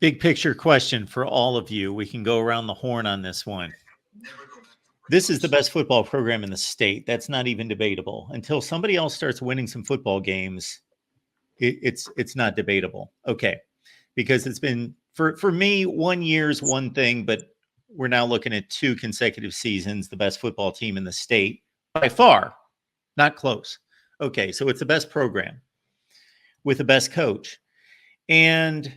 Big picture question for all of you. We can go around the horn on this one. This is the best football program in the state. That's not even debatable. Until somebody else starts winning some football games, it's not debatable. Okay, because it's been for me 1 year's one thing, but we're now looking at 2 consecutive seasons. The best football team in the state by far, not close. Okay, so it's the best program with the best coach, and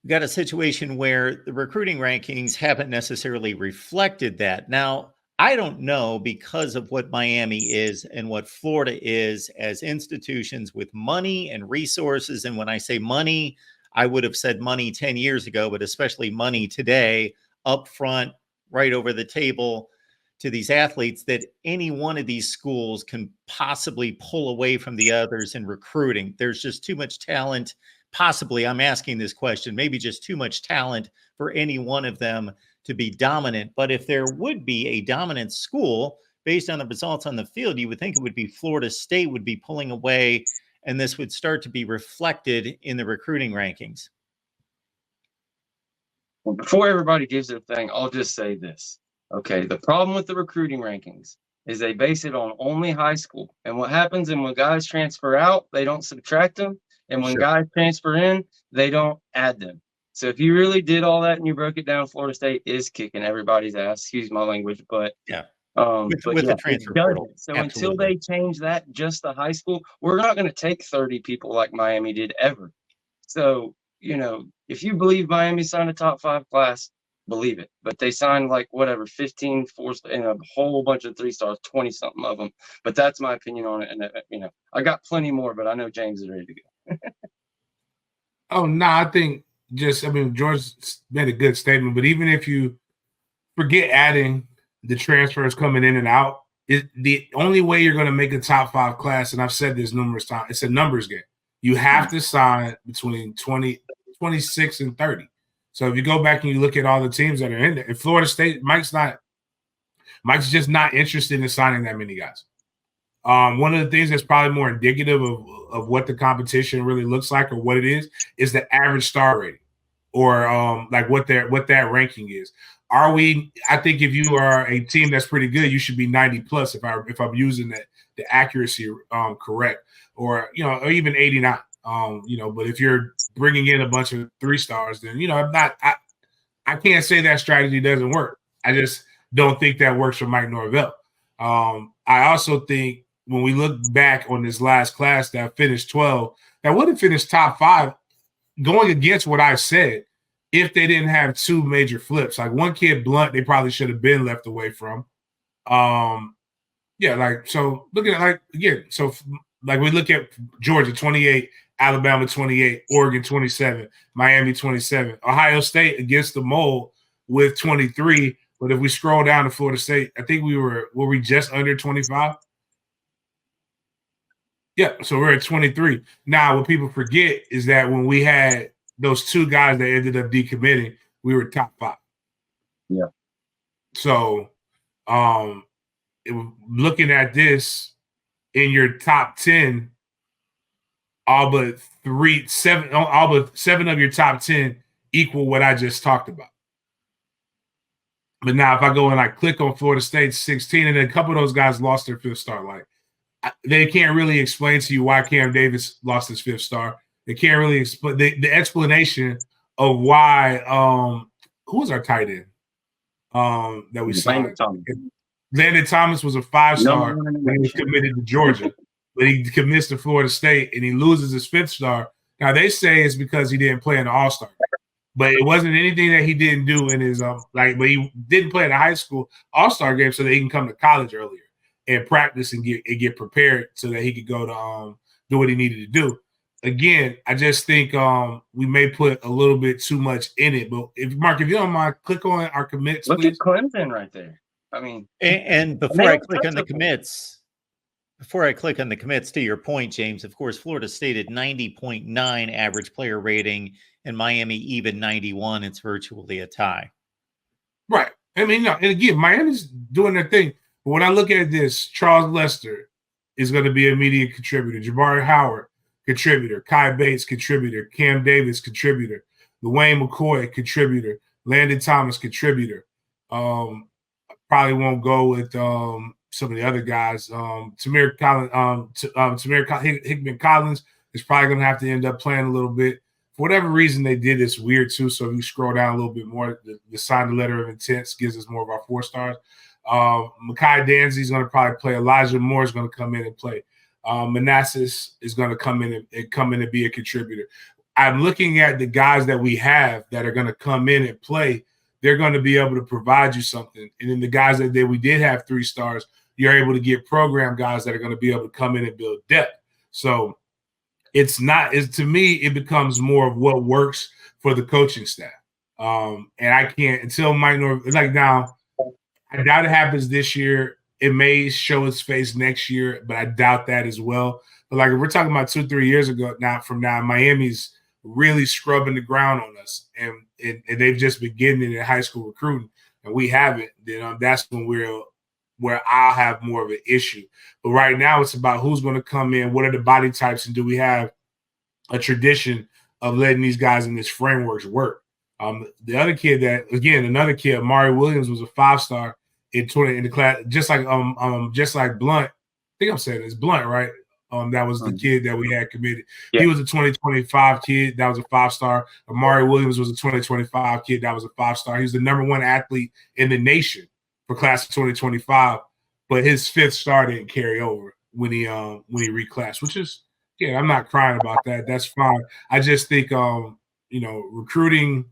got a situation where the recruiting rankings haven't necessarily reflected that. Now, I don't know, because of what Miami is and what Florida is as institutions with money and resources. And when I say money, I would have said money 10 years ago, but especially money today, up front, right over the table to these athletes, that any one of these schools can possibly pull away from the others in recruiting. There's just too much talent. Possibly, I'm asking this question, maybe just too much talent for any one of them to be dominant. But if there would be a dominant school based on the results on the field, you would think it would be Florida State would be pulling away, and this would start to be reflected in the recruiting rankings. Well, before everybody gives their thing, I'll just say this. Okay, the problem with the recruiting rankings is they base it on only high school. And what happens when guys transfer out, they don't subtract them. And when guys transfer in, they don't add them. So if you really did all that and you broke it down, Florida State is kicking everybody's ass. Excuse my language, but yeah, with the transfer portal. So until they change that just to high school, we're not going to take 30 people like Miami did ever. So, you know, if you believe Miami signed a top 5 class, believe it. But they signed like whatever 15 4s and a whole bunch of 3 stars, 20 something of them. But that's my opinion on it. And you know, I got plenty more, but I know James is ready to go. Oh, no, I think George made a good statement, but even if you forget adding the transfers coming in and out, the only way you're going to make a top 5 class, and I've said this numerous times, it's a numbers game. You have to sign between 26 and 30. So if you go back and you look at all the teams that are in there, in Florida State, Mike's just not interested in signing that many guys. One of the things that's probably more indicative of what the competition really looks like or what it is the average star rating, or like what that ranking is. I think if you are a team that's pretty good, you should be 90 plus if I'm using the accuracy correct, or or even 89. But if you're bringing in a bunch of 3 stars, then I can't say that strategy doesn't work. I just don't think that works for Mike Norvell. I also think when we look back on this last class that finished 12, that would have finished top 5, going against what I said, if they didn't have 2 major flips. Like one kid, Blunt, they probably should have been left away from. So looking at we look at Georgia 28, Alabama 28, Oregon 27, Miami 27, Ohio State against the Mole with 23. But if we scroll down to Florida State, I think were we just under 25? Yeah, so we're at 23. Now, what people forget is that when we had those 2 guys that ended up decommitting, we were top 5. Yeah. So, looking at this, in your top 10, all but 7 of your top 10 equal what I just talked about. But now, if I go and I click on Florida State 16, and then a couple of those guys lost their 5th star, like they can't really explain to you why Cam Davis lost his 5th star. They can't really explain the explanation of why. Who was our tight end that we signed? Landon Thomas was a 5-star when he was committed to Georgia, but he commits to Florida State and he loses his 5th star. Now they say it's because he didn't play in the All-Star, but it wasn't anything that he didn't do in his but he didn't play in the high school All-Star game so that he can come to college earlier and practice and get prepared so that he could go to do what he needed to do. Again, I just think we may put a little bit too much in it. But Mark, if you don't mind, click on our commits. Look at Clemson right there. I mean, and before I click on the commits, to your point, James, of course, Florida State at 90.9 average player rating and Miami even 91. It's virtually a tie. Right. I mean, and again, Miami's doing their thing. But when I look at this, Charles Lester is going to be an immediate contributor. Jabari Howard, contributor. Kai Bates, contributor. Cam Davis, contributor. Dwayne McCoy, contributor. Landon Thomas, contributor. Probably won't go with some of the other guys. Tamir Hickman Collins is probably going to have to end up playing a little bit. For whatever reason, they did this weird too. So if you scroll down a little bit more, the signed letter of intent gives us more of our 4 stars. Mekhi Danzy is going to probably play. Elijah Moore is going to come in and play. Manassas is going to come in and be a contributor. I'm looking at the guys that we have that are going to come in and play. They're going to be able to provide you something. And then the guys that we did have 3 stars, you're able to get program guys that are going to be able to come in and build depth. So to me, it becomes more of what works for the coaching staff. And I can't until Mike Norvell, like now, I doubt it happens this year. It may show its face next year, but I doubt that as well. But like if we're talking about 2-3 years ago from now, Miami's really scrubbing the ground on us, and they've just been getting it in high school recruiting, and we haven't. Then that's when where I'll have more of an issue. But right now, it's about who's going to come in, what are the body types, and do we have a tradition of letting these guys in this frameworks work? The other kid another kid, Amari Williams, was a 5-star in the class, just like Blunt. I think I'm saying it's Blunt, right? That was the kid that we had committed. Yeah. He was a 2025 kid. That was a 5-star. Amari Williams was a 2025 kid. That was a 5-star. He was the #1 athlete in the nation for class of 2025, but his 5th star didn't carry over when he reclassed, which is, yeah, I'm not crying about that. That's fine. I just think, recruiting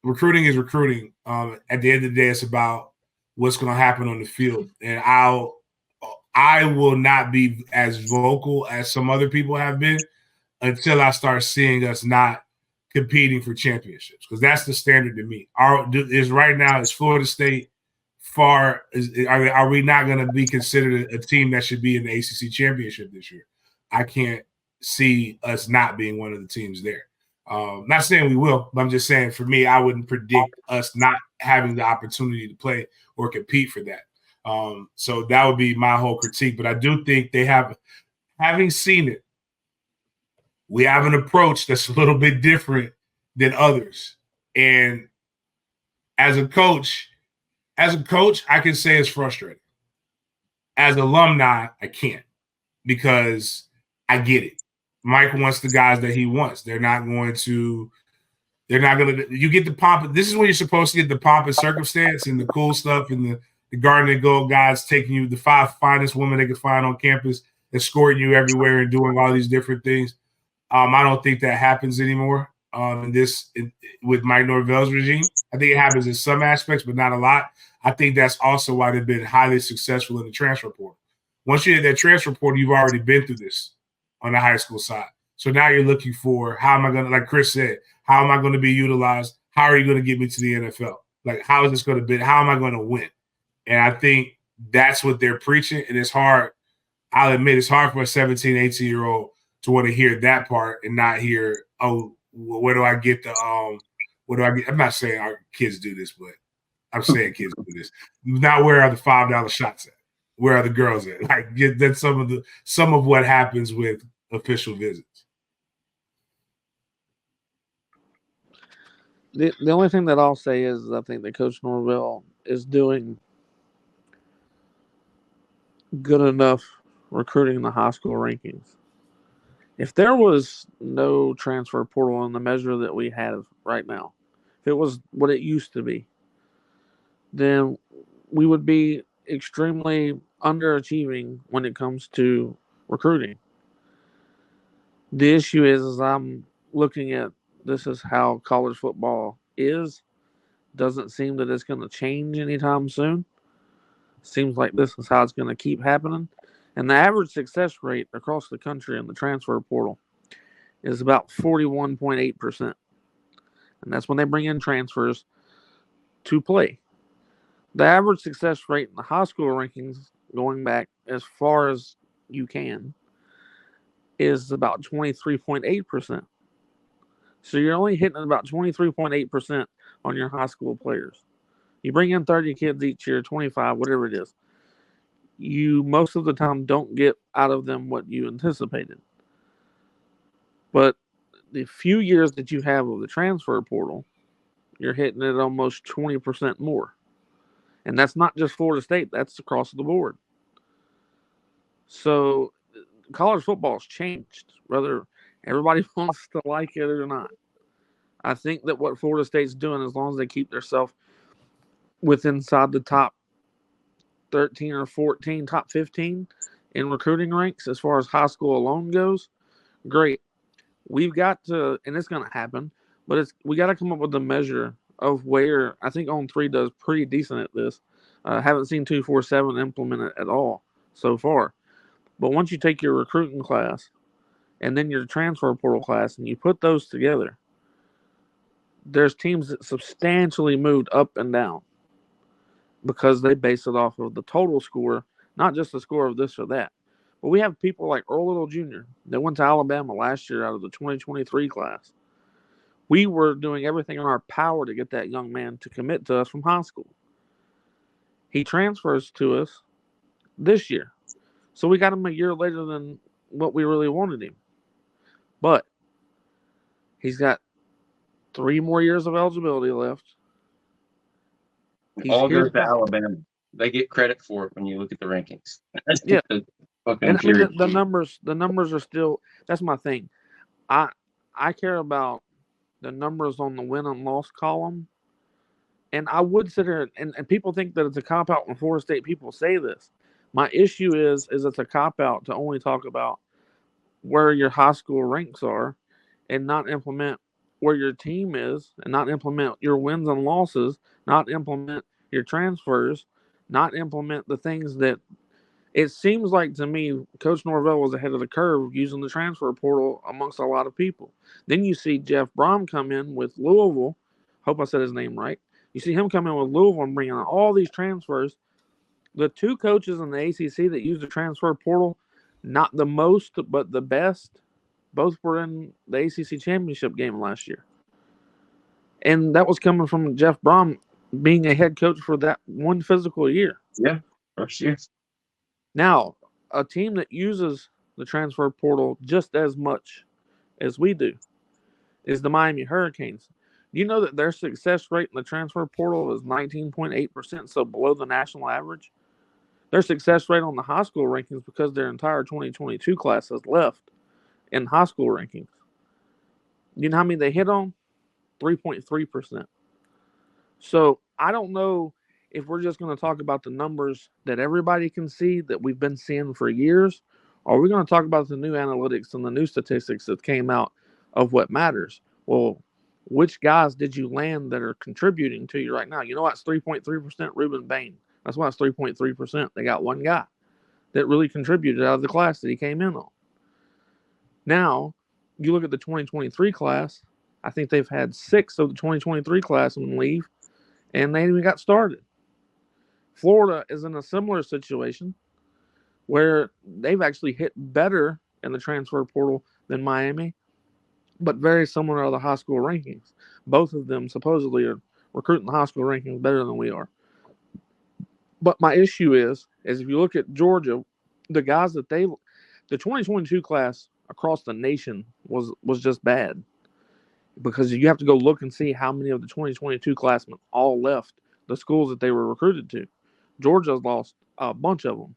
is recruiting. At the end of the day, it's about what's going to happen on the field. And I will not be as vocal as some other people have been until I start seeing us not competing for championships, because that's the standard to me. Right now is Florida State are we not going to be considered a team that should be in the ACC championship this year? I can't see us not being one of the teams there. Not saying we will, but I'm just saying for me, I wouldn't predict us not having the opportunity to play or compete for that. So that would be my whole critique. But I do think having seen it, we have an approach that's a little bit different than others. And as a coach, I can say it's frustrating. As alumni, I can't, because I get it. Mike wants the guys that he wants. You get the pomp. This is when you're supposed to get the pomp and circumstance and the cool stuff, and the Garden and Gold guys taking you, the 5 finest women they could find on campus, escorting you everywhere and doing all these different things. I don't think that happens anymore with Mike Norvell's regime. I think it happens in some aspects, but not a lot. I think that's also why they've been highly successful in the transfer portal. Once you hit that transfer portal, you've already been through this on the high school side. So now you're looking for, how am I going to, like Chris said, how am I going to be utilized? How are you going to get me to the NFL? Like, how is this going to be? How am I going to win? And I think that's what they're preaching. And it's hard. I'll admit it's hard for a 17, 18-year-old to want to hear that part and not hear, oh, well, where do I get I'm not saying our kids do this, but I'm saying kids do this. Now, where are the $5 shots at? Where are the girls at? Like, that's some of what happens with official visits. The only thing that I'll say is I think that Coach Norvell is doing good enough recruiting in the high school rankings. If there was no transfer portal in the measure that we have right now, if it was what it used to be, then we would be extremely underachieving when it comes to recruiting. The issue is I'm looking at this is how college football is. Doesn't seem that it's going to change anytime soon. Seems like this is how it's going to keep happening. And the average success rate across the country in the transfer portal is about 41.8%. And that's when they bring in transfers to play. The average success rate in the high school rankings, going back as far as you can, is about 23.8%. So you're only hitting about 23.8% on your high school players. You bring in 30 kids each year, 25, whatever it is. You most of the time don't get out of them what you anticipated. But the few years that you have of the transfer portal, you're hitting it almost 20% more. And that's not just Florida State, that's across the board. So college football has changed, whether everybody wants to like it or not. I think that what Florida State's doing, as long as they keep themselves inside the top 13 or 14, top 15 in recruiting ranks as far as high school alone goes, great. We've got to, and it's going to happen, but we got to come up with a measure of where. I think On3 does pretty decent at this. Haven't seen 247 implement it at all so far. But once you take your recruiting class and then your transfer portal class and you put those together, there's teams that substantially moved up and down because they base it off of the total score, not just the score of this or that. But we have people like Earl Little Jr. that went to Alabama last year out of the 2023 class. We were doing everything in our power to get that young man to commit to us from high school. He transfers to us this year. So we got him a year later than what we really wanted him. But he's got 3 more years of eligibility left. All goes to Alabama. They get credit for it when you look at the rankings. Yeah. And I mean, the numbers are still. That's my thing. I care about the numbers on the win and loss column, and I would sit here and people think that it's a cop out when Florida State people say this. My issue is it's a cop out to only talk about where your high school ranks are, and not implement where your team is, and not implement your wins and losses, not implement your transfers, not implement the things that. It seems like to me, Coach Norvell was ahead of the curve using the transfer portal amongst a lot of people. Then you see Jeff Brom come in with Louisville. Hope I said his name right. You see him come in with Louisville and bringing in all these transfers. The 2 coaches in the ACC that use the transfer portal, not the most, but the best, both were in the ACC championship game last year. And that was coming from Jeff Brom being a head coach for that one physical year. Yeah, first year. Now, a team that uses the transfer portal just as much as we do is the Miami Hurricanes. You know that their success rate in the transfer portal is 19.8%, so below the national average. Their success rate on the high school rankings, because their entire 2022 class has left in high school rankings. You know how many they hit on? 3.3%. So I don't know if we're just going to talk about the numbers that everybody can see that we've been seeing for years, or we're going to talk about the new analytics and the new statistics that came out of what matters. Well, which guys did you land that are contributing to you right now? You know what's 3.3%? Reuben Bain. That's why it's 3.3%. They got one guy that really contributed out of the class that he came in on. Now, you look at the 2023 class, I think they've had 6 of the 2023 classmen leave, and they haven't even got started. Florida is in a similar situation where they've actually hit better in the transfer portal than Miami, but very similar to the high school rankings. Both of them supposedly are recruiting the high school rankings better than we are. But my issue is if you look at Georgia, the guys that the 2022 class across the nation was just bad, because you have to go look and see how many of the 2022 classmen all left the schools that they were recruited to. Georgia's lost a bunch of them.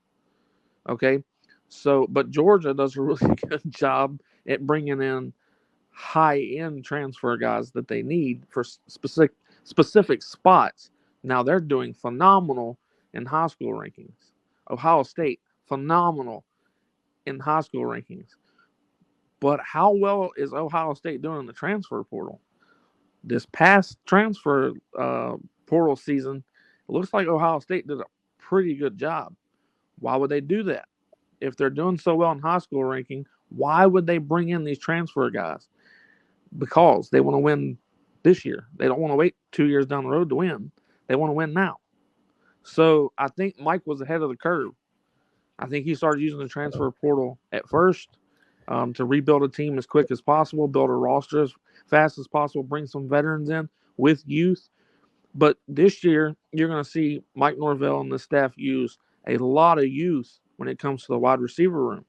Okay. So, but Georgia does a really good job at bringing in high-end transfer guys that they need for specific spots. Now they're doing phenomenal in high school rankings. Ohio State, phenomenal in high school rankings. But how well is Ohio State doing in the transfer portal? This past transfer portal season, it looks like Ohio State did a pretty good job. Why would they do that? If they're doing so well in high school ranking, why would they bring in these transfer guys? Because they want to win this year. They don't want to wait 2 years down the road to win. They want to win now. So I think Mike was ahead of the curve. I think he started using the transfer portal at first to rebuild a team as quick as possible, build a roster as fast as possible, bring some veterans in with youth. But this year, you're going to see Mike Norvell and the staff use a lot of youth when it comes to the wide receiver room.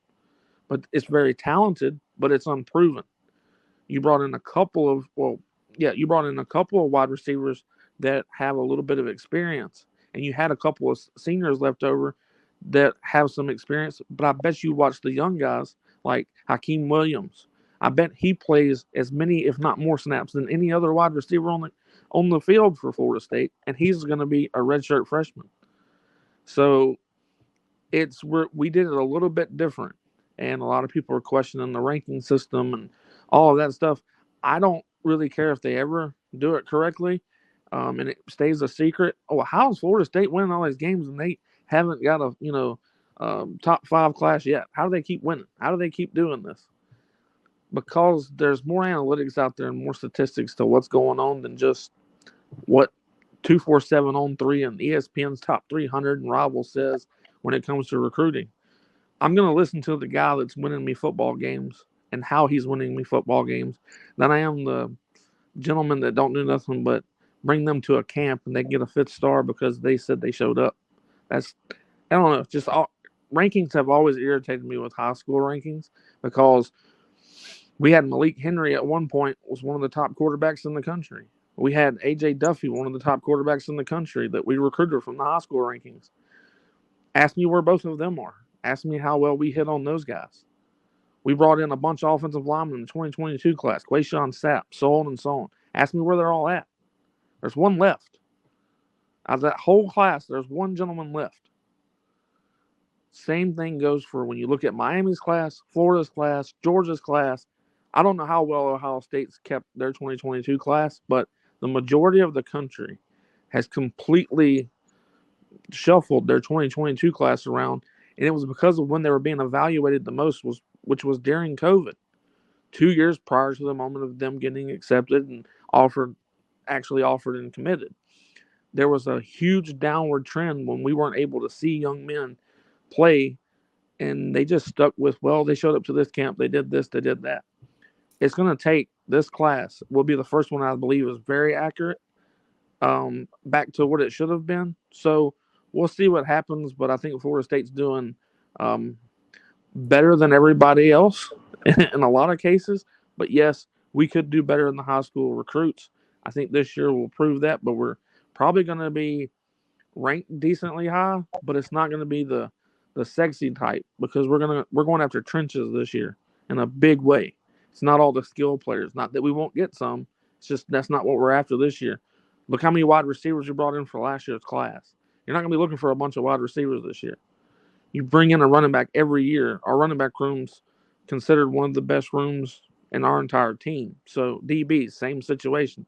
But it's very talented, but it's unproven. You brought in a couple of you brought in a couple of wide receivers that have a little bit of experience, and you had a couple of seniors left over that have some experience. But I bet you watch the young guys like Hakeem Williams. I bet he plays as many, if not more, snaps than any other wide receiver on the field for Florida State, and he's going to be a redshirt freshman. So we did it a little bit different, and a lot of people are questioning the ranking system and all of that stuff. I don't really care if they ever do it correctly, and it stays a secret. Oh, how is Florida State winning all these games and they haven't got a top 5 class yet? How do they keep winning? How do they keep doing this? Because there's more analytics out there and more statistics to what's going on than just what 247 on 3 and ESPN's top 300 and Rival says when it comes to recruiting. I'm going to listen to the guy that's winning me football games and how he's winning me football games than I am the gentlemen that don't do nothing but bring them to a camp and they get a 5th star because they said they showed up. I don't know. Just rankings have always irritated me with high school rankings because we had Malik Henry at one point was one of the top quarterbacks in the country. We had A.J. Duffy, one of the top quarterbacks in the country that we recruited from the high school rankings. Ask me where both of them are. Ask me how well we hit on those guys. We brought in a bunch of offensive linemen in the 2022 class, Quayshawn Sapp, so on and so on. Ask me where they're all at. There's one left. Out of that whole class, there's one gentleman left. Same thing goes for when you look at Miami's class, Florida's class, Georgia's class. I don't know how well Ohio State's kept their 2022 class, but the majority of the country has completely shuffled their 2022 class around, and it was because of when they were being evaluated the most, which was during COVID, 2 years prior to the moment of them getting accepted and actually offered and committed. There was a huge downward trend when we weren't able to see young men play, and they just stuck with, well, they showed up to this camp, they did this, they did that. It's going to take this class will be the first one I believe is very accurate, back to what it should have been. So we'll see what happens, but I think Florida State's doing better than everybody else in a lot of cases. But yes, we could do better in the high school recruits. I think this year will prove that, but we're probably going to be ranked decently high, but it's not going to be the sexy type because we're going after trenches this year in a big way. It's not all the skill players. Not that we won't get some. It's just that's not what we're after this year. Look how many wide receivers you brought in for last year's class. You're not going to be looking for a bunch of wide receivers this year. You bring in a running back every year. Our running back room's considered one of the best rooms in our entire team. So DBs, same situation.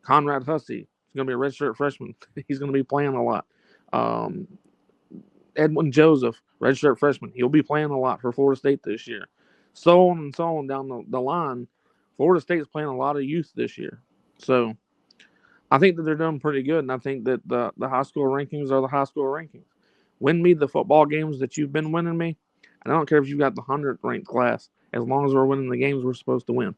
Conrad Hussey is going to be a redshirt freshman. He's going to be playing a lot. Edwin Joseph, redshirt freshman. He'll be playing a lot for Florida State this year. So on and so on down the line. Florida State's playing a lot of youth this year. So I think that they're doing pretty good, and I think that the high school rankings are the high school rankings. Win me the football games that you've been winning me, and I don't care if you've got the 100th ranked class, as long as we're winning the games we're supposed to win.